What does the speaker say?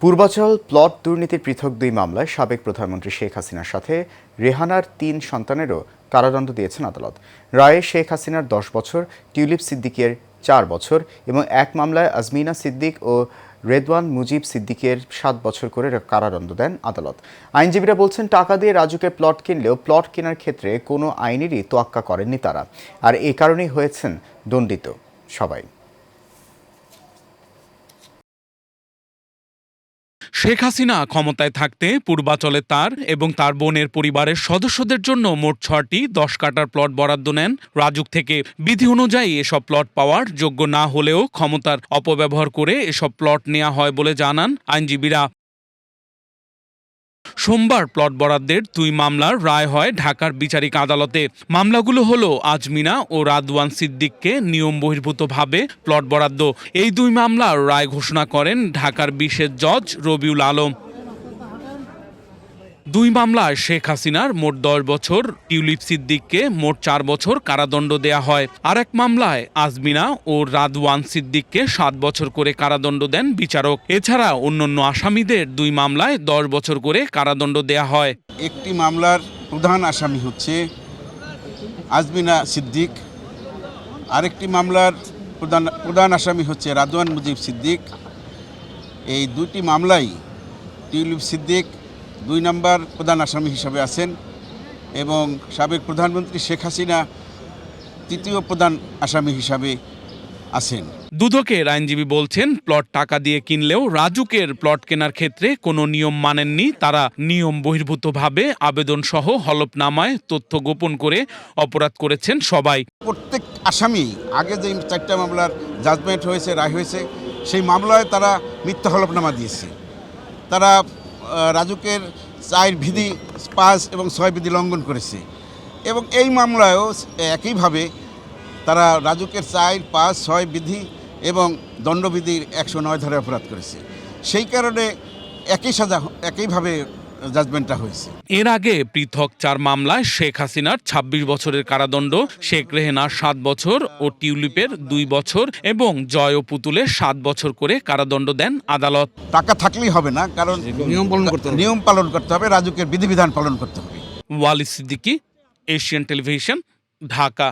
Purbachal plot দুর্নীতির পৃথক দুই মামলায় সাবেক প্রধানমন্ত্রী শেখ হাসিনার সাথে রেহানার ৩ সন্তানেরও কারাদণ্ড দিয়েছেন আদালত। রায়ে শেখ হাসিনার ১০ বছর, টিউলিপ সিদ্দিকের ৪ বছর এবং এক মামলায় আজমিনা সিদ্দিক ও রেদওয়ান মুজিব সিদ্দিকের ৭ বছর করে কারাদণ্ড দেন আদালত। আইনজীবীরা বলছেন, টাকা দিয়ে রাজুকে প্লট কিনলেও প্লট কেনার ক্ষেত্রে কোনো আইনেরই তোয়াক্কা করেননি তারা, আর এ কারণেই হয়েছেন দণ্ডিত সবাই। শেখ হাসিনা ক্ষমতায় থাকতে পূর্বাচলে তার এবং তার বোনের পরিবারের সদস্যদের জন্য মোট ৬টি ১০ কাঠার প্লট বরাদ্দ নেন রাজুক থেকে। বিধি অনুযায়ী এসব প্লট পাওয়ার যোগ্য না হলেও ক্ষমতার অপব্যবহার করে এসব প্লট নেওয়া হয় বলে জানান আইনজীবীরা। সোমবার প্লট বরাদ্দের ২ মামলার রায় হয় ঢাকার বিচারিক আদালতে। মামলাগুলো হলো আজমিনা ও রাদওয়ান সিদ্দিককে নিয়ম বহির্ভূতভাবে প্লট বরাদ্দ। এই ২ মামলার রায় ঘোষণা করেন ঢাকার বিশেষ জজ রবিউল আলম। ২ মামলায় শেখ হাসিনার মোট ১০ বছর, টিউলিপ সিদ্দিককে মোট ৪ বছর কারাদণ্ড দেয়া হয়। আর এক মামলায় আজমিনা ও রাদওয়ান সিদ্দিককে ৭ বছর করে কারাদণ্ড দেন বিচারক। এছাড়া অন্যান্য আসামিদের ২ মামলায় ১০ বছর করে কারাদণ্ড দেয়া হয়। একটি মামলার প্রধান আসামি হচ্ছে আজমিনা সিদ্দিক, আরেকটি মামলার প্রধান আসামি হচ্ছে রাদওয়ান মুজিব সিদ্দিক। এই দুটি মামলাই টিউলিপ সিদ্দিক ২ নম্বর প্রধান আসামি হিসাবে আছেন এবং সাবেক প্রধানমন্ত্রী শেখ হাসিনা ৩য় প্রধান আসামি হিসাবে আছেন। দুদকের আইনজীবী বলছেন, প্লট টাকা দিয়ে কিনলেও রাজুকের প্লট কেনার ক্ষেত্রে কোনো নিয়ম মানেননি তারা। নিয়ম বহির্ভূতভাবে আবেদন সহ হলফনামায় তথ্য গোপন করে অপরাধ করেছেন সবাই। প্রত্যেক আসামি আগে যে 4টা মামলার জাজমেন্ট হয়েছে, রায় হয়েছে, সেই মামলায় তারা মিথ্যা হলফনামা দিয়েছে। তারা রাজুকের ৪ বিধি ৫ এবং ৬ বিধি লঙ্ঘন করেছে এবং এই মামলায়ও একইভাবে তারা রাজুকের ৪, ৫, ৬ বিধি এবং দণ্ডবিধির ১০৯ ধারায় অপরাধ করেছে। সেই কারণে একই সাজা, একইভাবে জাজমেন্টটা হয়েছে। এর আগে পৃথক ৪ মামলায় শেখ হাসিনার ২৬ বছরের কারাদণ্ড, শেখ রেহানার ৭ বছর ও টিউলিপের ২ বছর এবং জয় ও পুতুলের ৭ বছর করে কারাদণ্ড দেন আদালত। টাকা থাকলেই হবে না, কারণ নিয়ম পালন করতে হবে, রাজুকের বিধিবিধান পালন করতে হবে। Walid Siddiqui, Asian television, Dhaka.